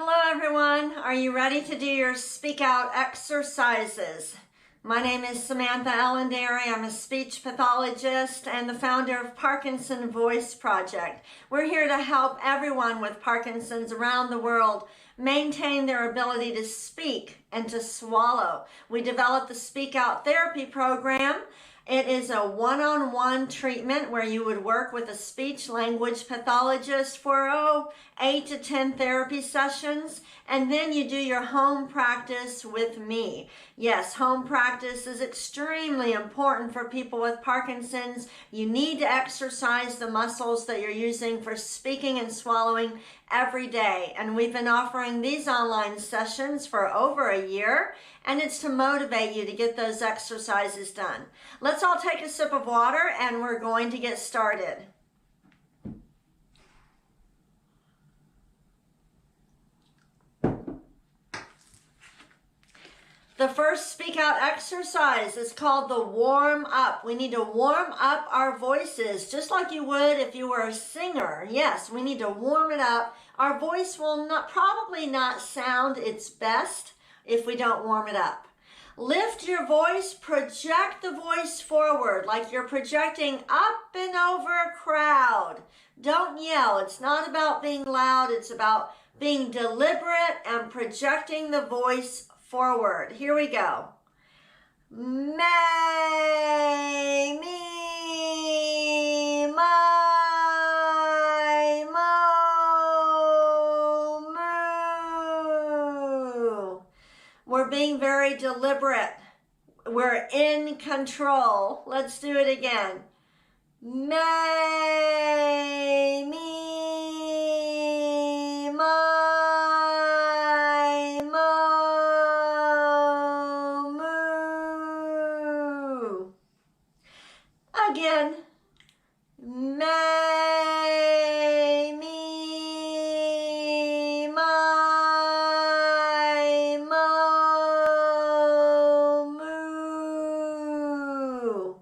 Hello everyone, are you ready to do your speak out exercises? My name is Samantha Allendary. I'm a speech pathologist and the founder of Parkinson Voice Project. We're here to help everyone with Parkinson's around the world maintain their ability to speak and to swallow. We developed the Speak Out Therapy program. It is a one-on-one treatment where you would work with a speech language pathologist for 8 to 10 therapy sessions, and then you do your home practice with me. Yes, home practice is extremely important for people with Parkinson's. You need to exercise the muscles that you're using for speaking and swallowing every day, and we've been offering these online sessions for over a year, and it's to motivate you to get those exercises done. Let's all take a sip of water and we're going to get started. The first speak out exercise is called the warm up. We need to warm up our voices just like you would if you were a singer. Yes, we need to warm it up. Our voice will probably not sound its best if we don't warm it up. Lift your voice, project the voice forward like you're projecting up and over a crowd. Don't yell. It's not about being loud. It's about being deliberate and projecting the voice forward. Here we go. May, me, my, mo, moo. We're being very deliberate. We're in control. Let's do it again. May, me, my, mo, moo. Again. May, me, my, mo, moo.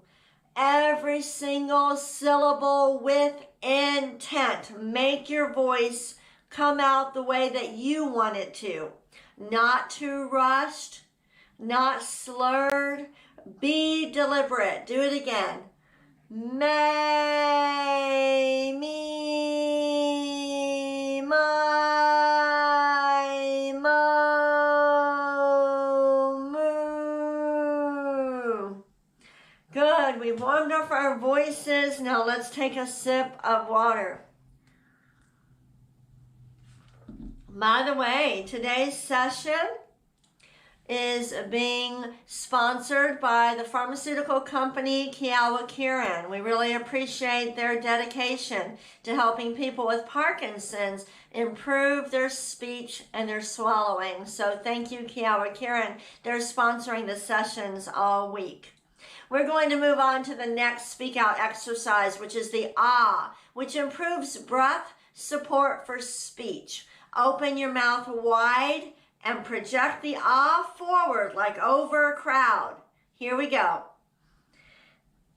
Every single syllable with intent. Make your voice come out the way that you want it to. Not too rushed, not slurred. Be deliberate. Do it again. May, me, my, mo, moo. Good. We've warmed up our voices. Now let's take a sip of water. By the way, today's session is being sponsored by the pharmaceutical company Kyowa Kirin. We really appreciate their dedication to helping people with Parkinson's improve their speech and their swallowing. So thank you, Kyowa Kirin. They're sponsoring the sessions all week. We're going to move on to the next speak out exercise, which is the ah, which improves breath support for speech. Open your mouth wide and project the ah forward like over a crowd. Here we go.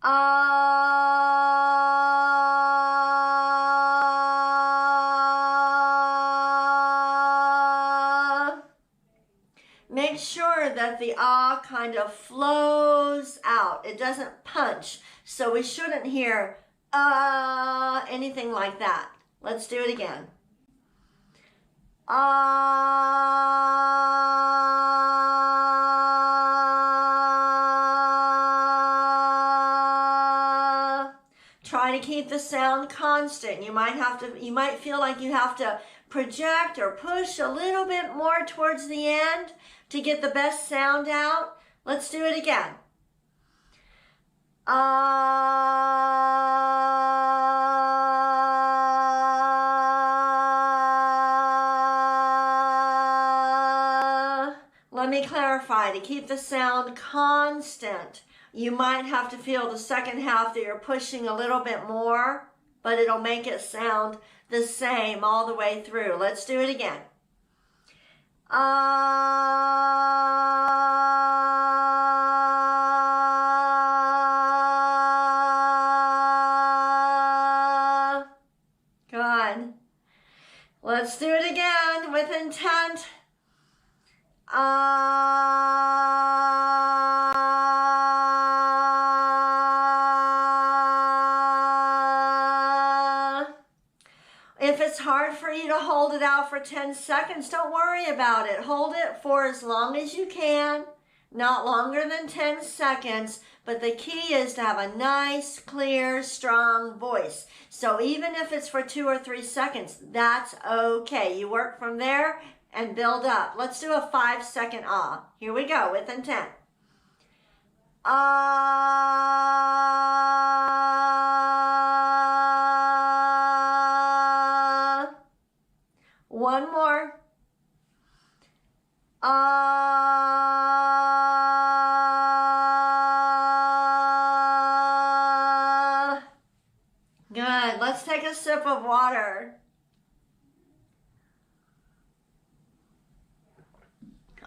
Ah. Make sure that the ah kind of flows out. It doesn't punch. So we shouldn't hear anything like that. Let's do it again. Try to keep the sound constant. You might feel like you have to project or push a little bit more towards the end to get the best sound out. Let's do it again. Let me clarify, to keep the sound constant, you might have to feel the second half that you're pushing a little bit more, but it'll make it sound the same all the way through. Let's do it again. Good. Let's do it again with intent. If it's hard for you to hold it out for 10 seconds, don't worry about it. Hold it for as long as you can, not longer than 10 seconds. But the key is to have a nice, clear, strong voice. So even if it's for 2 or 3 seconds, that's okay. You work from there and build up. Let's do a 5-second ah. Here we go with intent. Ah. One more. Ah. Good. Let's take a sip of water.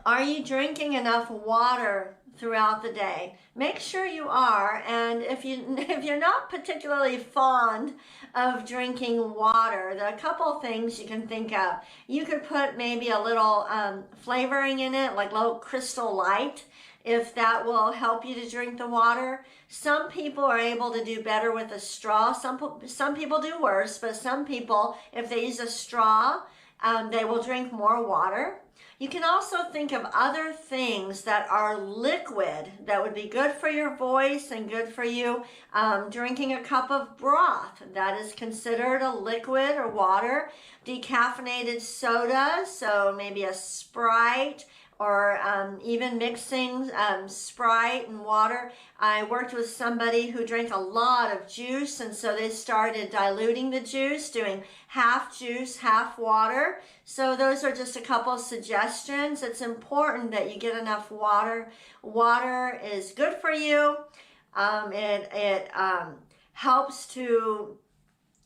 Are you drinking enough water throughout the day? Make sure you are, and if you're not particularly fond of drinking water, there are a couple things you can think of. You could put maybe a little flavoring in it, like little Crystal Light, if that will help you to drink the water. Some people are able to do better with a straw. Some people do worse, but some people, if they use a straw, they will drink more water. You can also think of other things that are liquid that would be good for your voice and good for you. Drinking a cup of broth, that is considered a liquid or water. Decaffeinated soda, so maybe a Sprite, or even mixing Sprite and water. I worked with somebody who drank a lot of juice, and so they started diluting the juice, doing half juice, half water. So those are just a couple of suggestions. It's important that you get enough water. Water is good for you. It helps to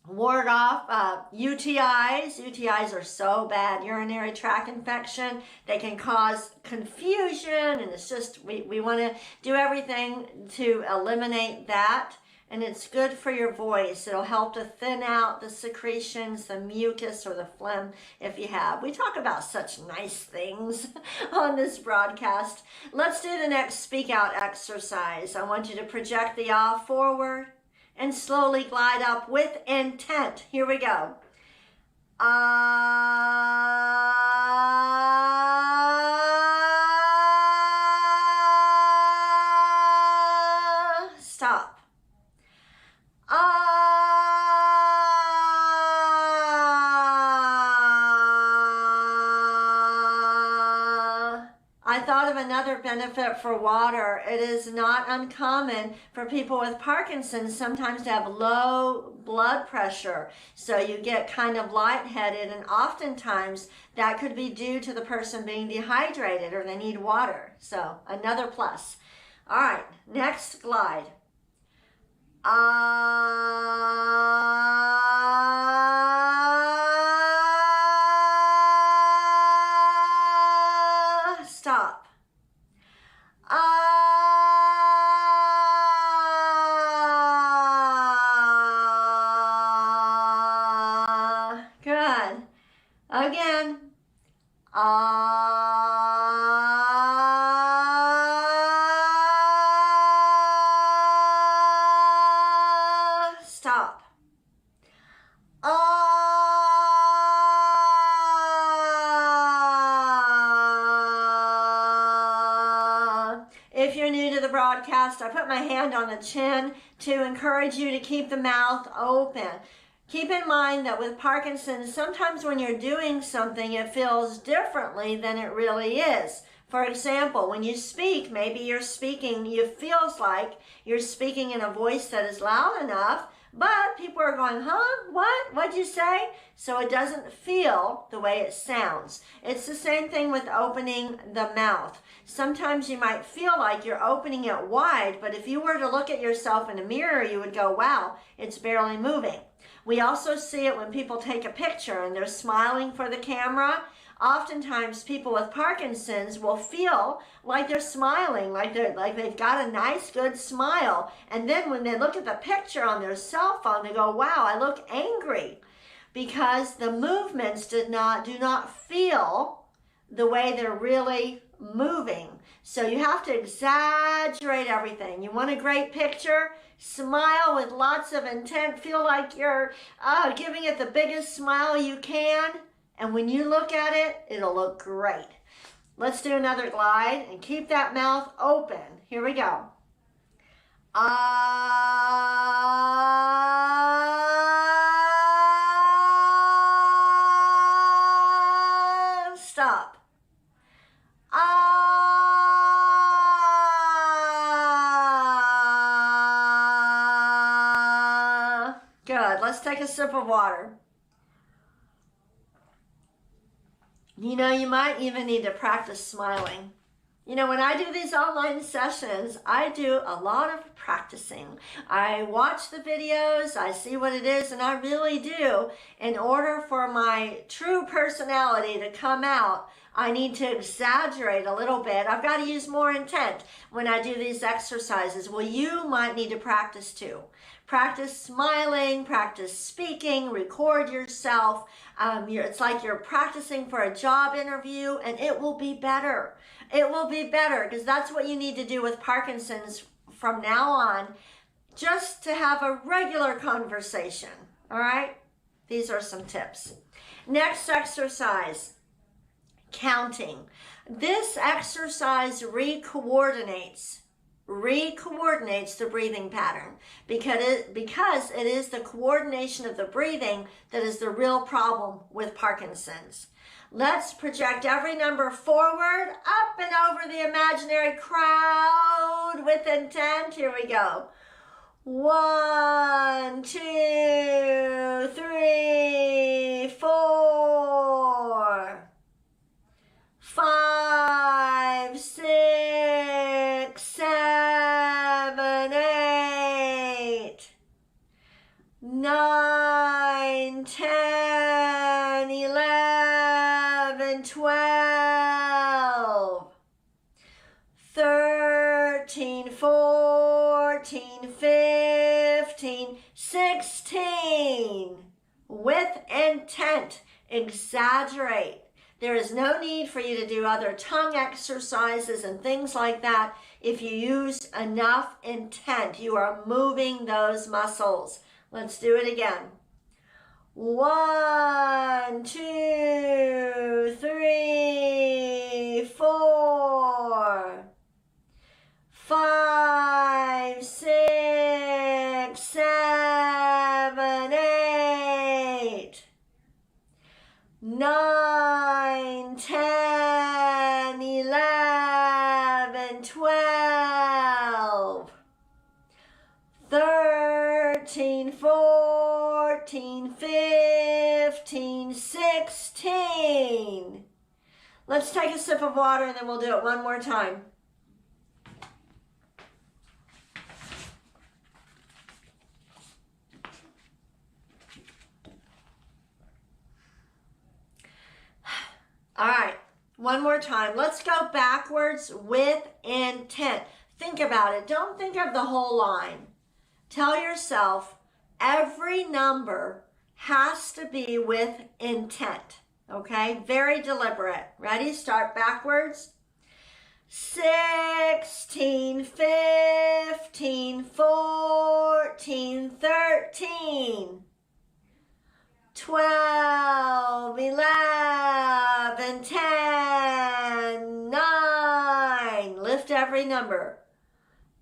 ward off UTIs. UTIs are so bad, urinary tract infection. They can cause confusion, and it's just, we want to do everything to eliminate that. And it's good for your voice. It'll help to thin out the secretions, the mucus or the phlegm if you have. We talk about such nice things on this broadcast. Let's do the next speak out exercise. I want you to project the ah forward and slowly glide up with intent. Here we go. Stop. I thought of another benefit for water. It is not uncommon for people with Parkinson sometimes to have low blood pressure. So you get kind of lightheaded, and oftentimes that could be due to the person being dehydrated or they need water. So another plus. All right, next glide. Stop. Good. Again. Stop. If you're new to the broadcast, I put my hand on the chin to encourage you to keep the mouth open. Keep in mind that with Parkinson's, sometimes when you're doing something, it feels differently than it really is. For example, when you speak, maybe you're speaking, it feels like you're speaking in a voice that is loud enough, but people are going, huh? What? What'd you say? So it doesn't feel the way it sounds. It's the same thing with opening the mouth. Sometimes you might feel like you're opening it wide, but if you were to look at yourself in a mirror, you would go, wow, it's barely moving. We also see it when people take a picture and they're smiling for the camera. Oftentimes people with Parkinson's will feel like they're smiling, like they've got a nice good smile, and then when they look at the picture on their cell phone, they go, wow, I look angry. because the movements do not feel the way they're really moving. So you have to exaggerate everything. You want a great picture? Smile with lots of intent. Feel like you're giving it the biggest smile you can. And when you look at it, it'll look great. Let's do another glide and keep that mouth open. Here we go. Stop. Good. Let's take a sip of water. You know, you might even need to practice smiling. You know, when I do these online sessions, I do a lot of practicing. I watch the videos, I see what it is, and I really do. In order for my true personality to come out, I need to exaggerate a little bit. I've got to use more intent when I do these exercises. Well, you might need to practice too. Practice smiling, practice speaking, record yourself. It's like you're practicing for a job interview, and it will be better. It will be better, because that's what you need to do with Parkinson's from now on, just to have a regular conversation, all right? These are some tips. Next exercise, counting. This exercise recoordinates the breathing pattern because it is the coordination of the breathing that is the real problem with Parkinson's. Let's project every number forward, up and over the imaginary crowd with intent. Here we go. 1, 2, 3, 4, 5, 6, 7, 8, 9, 10, 11, 12, 13, 14, 15, 16. With intent, exaggerate. There is no need for you to do other tongue exercises and things like that. If you use enough intent, you are moving those muscles. Let's do it again. 1, 2, 3, 4, 5, 6, 7, 8, 9, 10, 11, 12, 13, 14, 15, 16. Let's take a sip of water and then we'll do it one more time. All right, one more time. Let's go backwards with intent. Think about it. Don't think of the whole line. Tell yourself every number has to be with intent, okay? Very deliberate. Ready? Start backwards. 16, 15, 14, 13. 12, 11, 10, 9. Lift every number.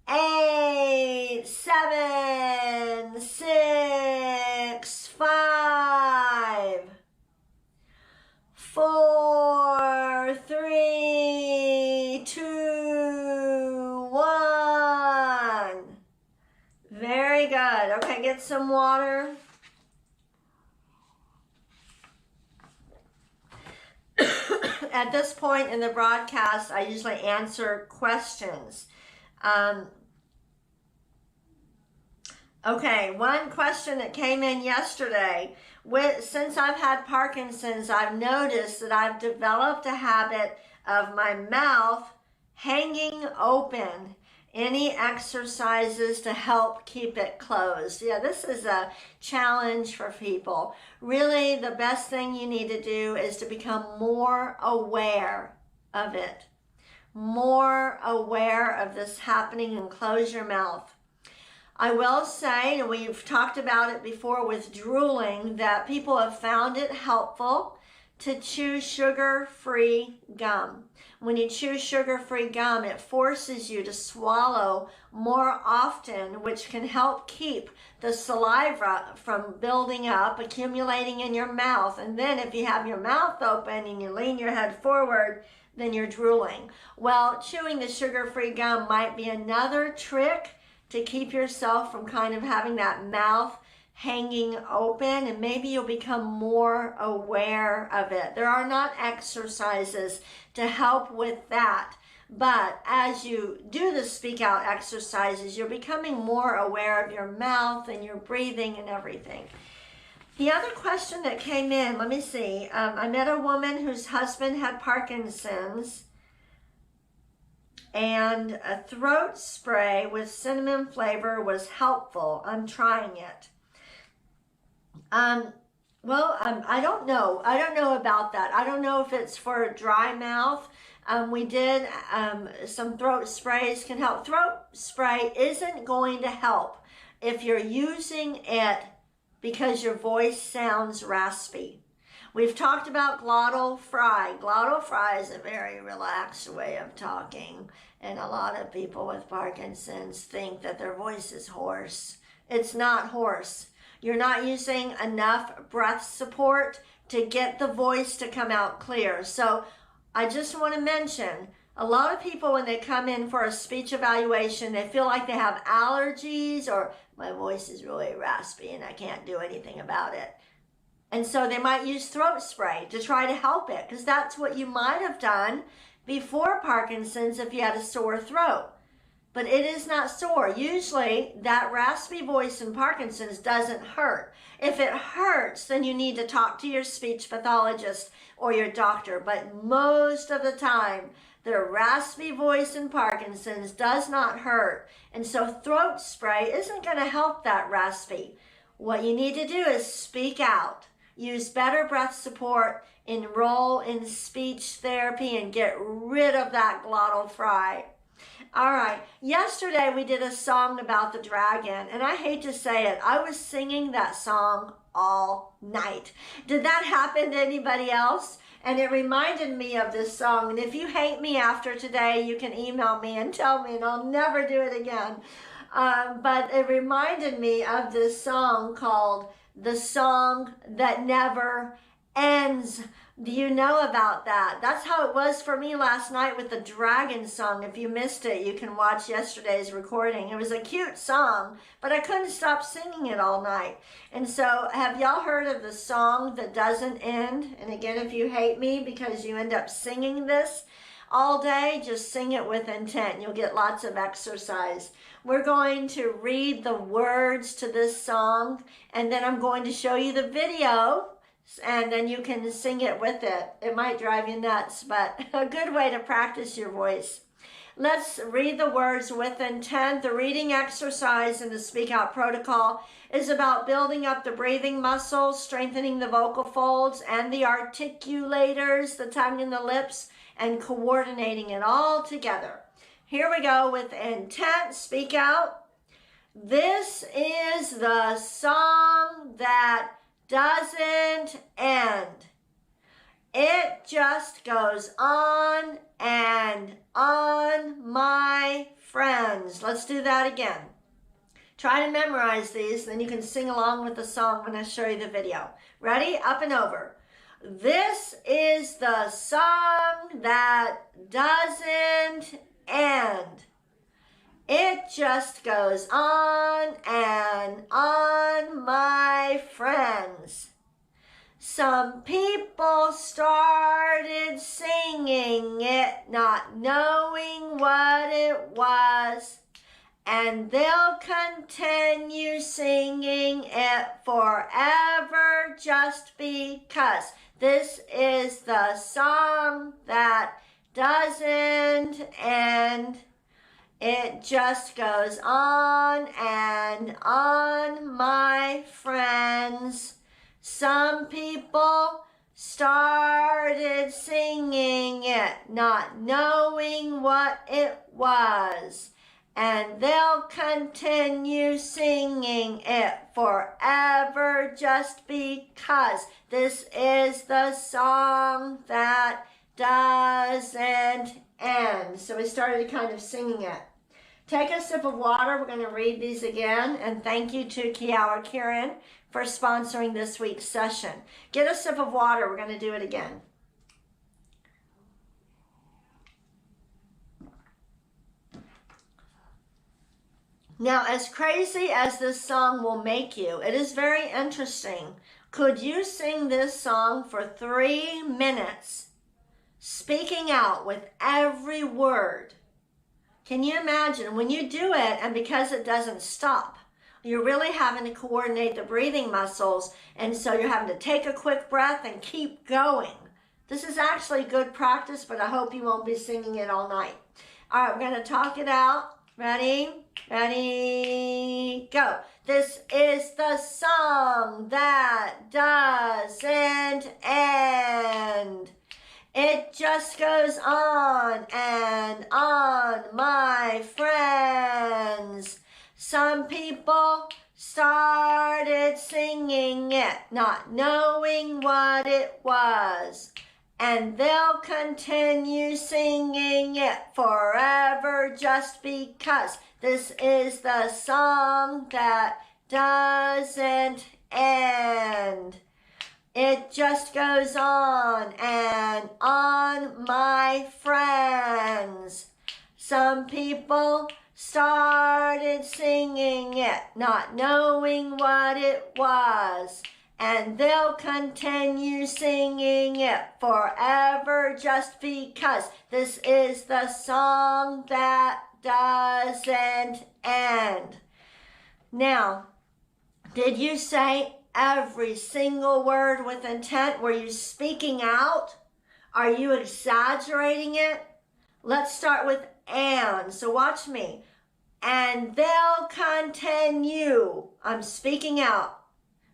8, 7, 6, 5, 4, 3, 2, 1. Very good. Okay, get some water. At this point in the broadcast, I usually answer questions. Okay, one question that came in yesterday. Since I've had Parkinson's, I've noticed that I've developed a habit of my mouth hanging open. Any exercises to help keep it closed? Yeah, this is a challenge for people. Really, the best thing you need to do is to become more aware of it. More aware of this happening, and close your mouth. I will say, and we've talked about it before with drooling, that people have found it helpful to chew sugar-free gum. When you chew sugar-free gum, it forces you to swallow more often, which can help keep the saliva from building up, accumulating in your mouth. And then if you have your mouth open and you lean your head forward, then you're drooling. Well, chewing the sugar-free gum might be another trick to keep yourself from kind of having that mouth hanging open, and maybe you'll become more aware of it. There are not exercises to help with that, but as you do the speak out exercises, you're becoming more aware of your mouth and your breathing and everything. The other question that came in, let me see. I met a woman whose husband had Parkinson's, and a throat spray with cinnamon flavor was helpful. I'm trying it. I don't know. I don't know about that. I don't know if it's for dry mouth. We did some throat sprays can help. Throat spray isn't going to help if you're using it because your voice sounds raspy. We've talked about glottal fry. Glottal fry is a very relaxed way of talking, and a lot of people with Parkinson's think that their voice is hoarse. It's not hoarse. You're not using enough breath support to get the voice to come out clear. So I just want to mention, a lot of people when they come in for a speech evaluation, they feel like they have allergies or my voice is really raspy and I can't do anything about it. And so they might use throat spray to try to help it, because that's what you might have done before Parkinson's if you had a sore throat. But it is not sore. Usually that raspy voice in Parkinson's doesn't hurt. If it hurts, then you need to talk to your speech pathologist or your doctor. But most of the time, the raspy voice in Parkinson's does not hurt. And so throat spray isn't going to help that raspy. What you need to do is speak out. Use better breath support, enroll in speech therapy, and get rid of that glottal fry. All right, yesterday we did a song about the dragon, and I hate to say it, I was singing that song all night. Did that happen to anybody else? And it reminded me of this song, and if you hate me after today, you can email me and tell me, and I'll never do it again. But it reminded me of this song called The Song That Never Ends. Do you know about that? That's how it was for me last night with the dragon song. If you missed it, you can watch yesterday's recording. It was a cute song, but I couldn't stop singing it all night. And so have y'all heard of the song that doesn't end? And again, if you hate me because you end up singing this all day, just sing it with intent. You'll get lots of exercise. We're going to read the words to this song, and then I'm going to show you the video, and then you can sing it with it. It might drive you nuts, but a good way to practice your voice. Let's read the words with intent. The reading exercise in the Speak Out protocol is about building up the breathing muscles, strengthening the vocal folds and the articulators, the tongue and the lips, and coordinating it all together. Here we go with intent. Speak out. This is the song that doesn't end. It just goes on and on, my friends. Let's do that again. Try to memorize these, then you can sing along with the song when I show you the video. Ready? Up and over. This is the song that doesn't end. It just goes on and on, my friends. Some people started singing it, not knowing what it was, and they'll continue singing it forever just because. This is the song that doesn't end. It just goes on and on, my friends. Some people started singing it, not knowing what it was. And they'll continue singing it forever just because this is the song that doesn't end. So we started kind of singing it. Take a sip of water. We're going to read these again. And thank you to Kiawa Kieran for sponsoring this week's session. Get a sip of water. We're going to do it again. Now, as crazy as this song will make you, it is very interesting. Could you sing this song for 3 minutes, speaking out with every word? Can you imagine when you do it, and because it doesn't stop, you're really having to coordinate the breathing muscles, and so you're having to take a quick breath and keep going. This is actually good practice, but I hope you won't be singing it all night. All right, we're going to talk it out. Ready? Ready, go. This is the song that doesn't end. It just goes on and on, my friends. Some people started singing it, not knowing what it was. And they'll continue singing it forever just because this is the song that doesn't end. It just goes on and on, my friends. Some people started singing it, not knowing what it was. And they'll continue singing it forever just because this is the song that doesn't end. Now, did you say every single word with intent? Were you speaking out? Are you exaggerating it? Let's start with and. So watch me. And they'll continue. I'm speaking out.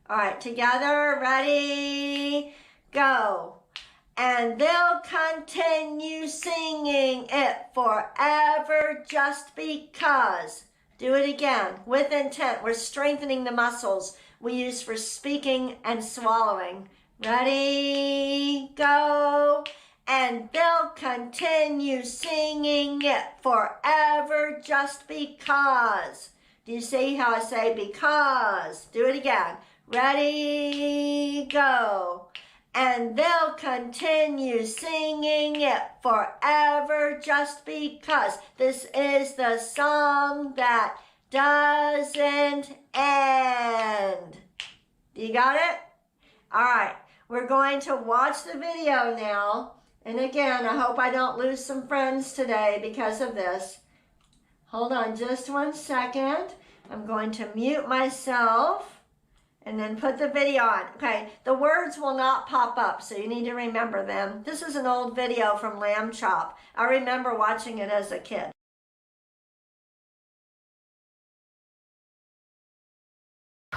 All right, together, ready, go. And they'll continue singing it forever just because. Do it again with intent. We're strengthening the muscles we use for speaking and swallowing. Ready, go. And they'll continue singing it forever just because. Do you see how I say because? Do it again. Ready, go. And they'll continue singing it forever just because this is the song that doesn't end. You got it? All right, we're going to watch the video now. And again, I hope I don't lose some friends today because of this. Hold on just 1 second. I'm going to mute myself. And then put the video on. Okay, the words will not pop up, so you need to remember them. This is an old video from Lamb Chop. I remember watching it as a kid.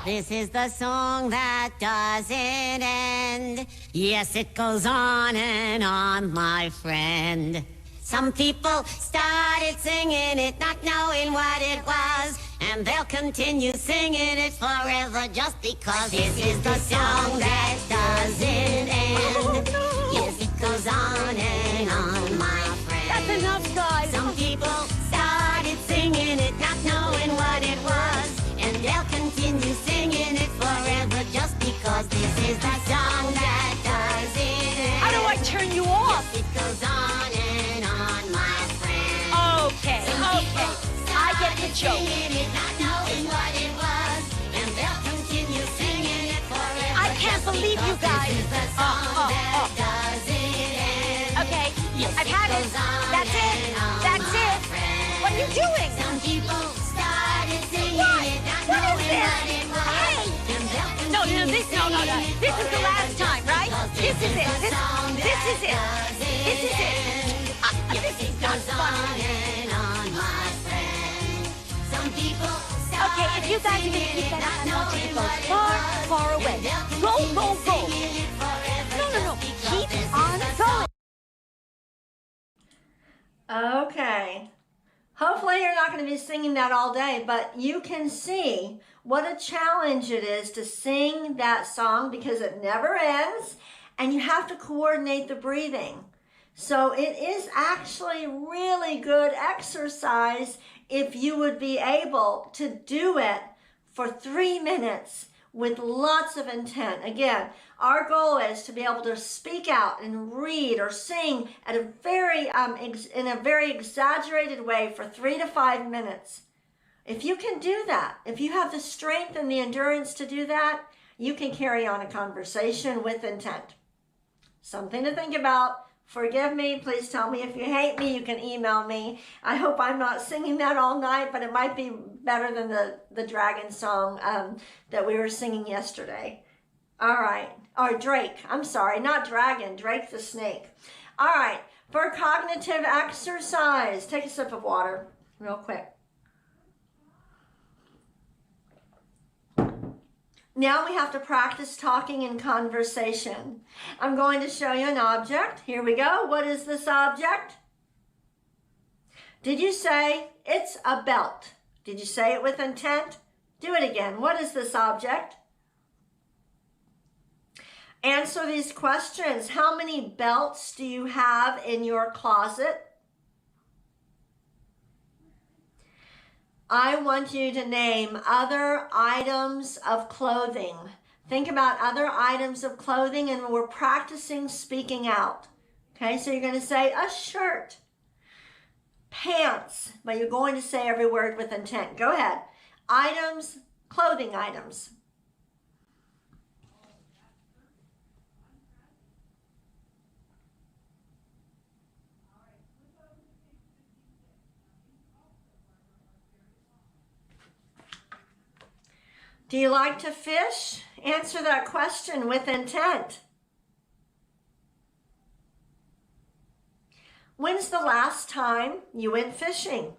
This is the song that doesn't end. Yes, it goes on and on, my friend. Some people started singing it, not knowing what it was. And they'll continue singing it forever just because this is the song that doesn't end. Yes, it goes on and on, my friend. That's enough, guys. Some people started singing it, not knowing what it was. And they'll continue singing it forever just because this is the song that doesn't end. How do I turn you off? Yes, it goes on and on, my friend. Okay, okay. I get the joke. It, not knowing what it was, and they'll continue singing it forever. I can't believe you guys. Okay, I've had it. That's it. That's it. What are you doing? Some people started singing it, not What is knowing this? what it was. Hey! And they'll No, continue no. singing it This is the last forever time, right? This is it. because This is it. This is it. Yes, This is not goes funny. on and on, my friend. you guys are going to keep that up, I want you to go far, far away. Go, go, go. No. Keep on going. Okay. Hopefully you're not going to be singing that all day, but you can see what a challenge it is to sing that song because it never ends and you have to coordinate the breathing. So it is actually really good exercise if you would be able to do it for 3 minutes with lots of intent. Again, our goal is to be able to speak out and read or sing at a very in a very exaggerated way for 3 to 5 minutes. If you can do that, if you have the strength and the endurance to do that, you can carry on a conversation with intent. Something to think about. Forgive me. Please tell me if you hate me. You can email me. I hope I'm not singing that all night, but it might be better than the dragon song that we were singing yesterday. All right. Or Drake. I'm sorry. Not dragon. Drake the snake. All right. For cognitive exercise, take a sip of water real quick. Now we have to practice talking in conversation. I'm going to show you an object. Here we go. What is this object? Did you say it's a belt? Did you say it with intent? Do it again. What is this object? Answer these questions. How many belts do you have in your closet? I want you to name other items of clothing. Think about other items of clothing, and we're practicing speaking out. Okay, so you're going to say a shirt, pants, but you're going to say every word with intent. Go ahead. Items, clothing items. Do you like to fish? Answer that question with intent. When's the last time you went fishing?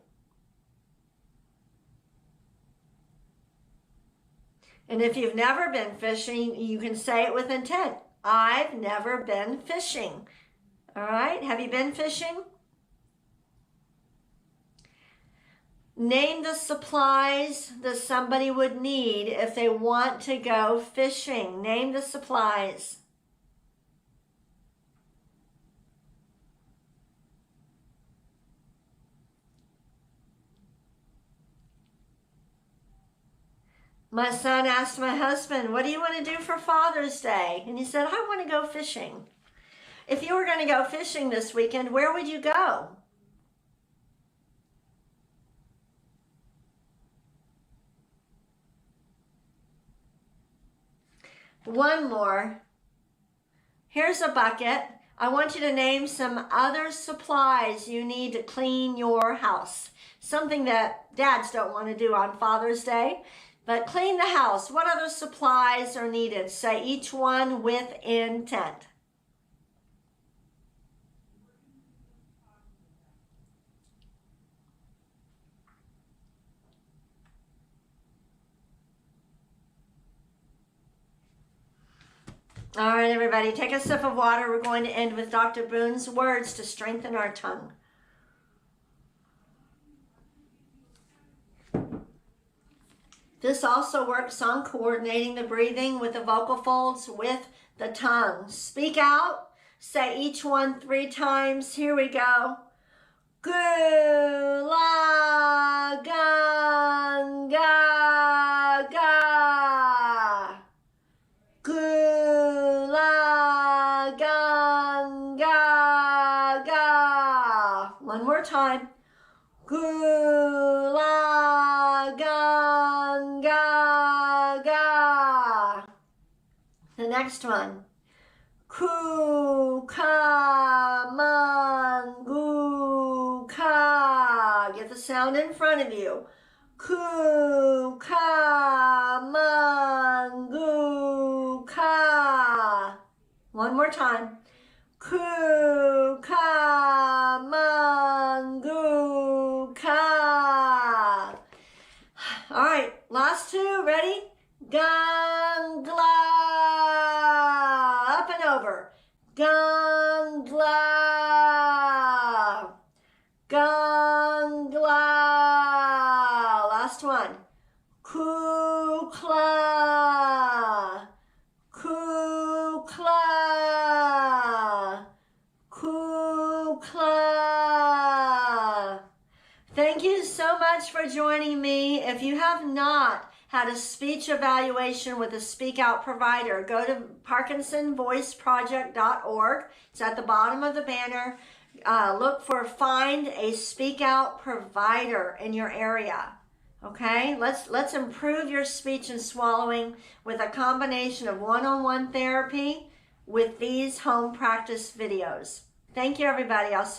And if you've never been fishing, you can say it with intent. I've never been fishing. All right, have you been fishing? Name the supplies that somebody would need if they want to go fishing. Name the supplies. My son asked my husband, what do you want to do for Father's Day? And he said, I want to go fishing. If you were going to go fishing this weekend, where would you go? One more. Here's a bucket. I want you to name some other supplies you need to clean your house. Something that dads don't want to do on Father's Day, but clean the house. What other supplies are needed? Say each one with intent. All right, everybody, take a sip of water. We're going to end with Dr. Boone's words to strengthen our tongue. This also works on coordinating the breathing with the vocal folds with the tongue. Speak out. Say each one 3 times. Here we go. Gu la gang ga ga. Gu la gang ga ga. One more time. Gu la gang ga ga. The next one. Ku ka man gu ka. Get the sound in front of you. Ku ka man gu ka. One more time. Ku ka man gu ka. All right, last 2 Gangla. Last one. Kukla. Kukla. Kukla. Thank you so much for joining me. If you have not had a speech evaluation with a Speak Out provider, go to parkinsonvoiceproject.org. It's at the bottom of the banner. Look for Find a Speak Out provider in your area. Okay, let's improve your speech and swallowing with a combination of one-on-one therapy with these home practice videos. Thank you, everybody. I'll see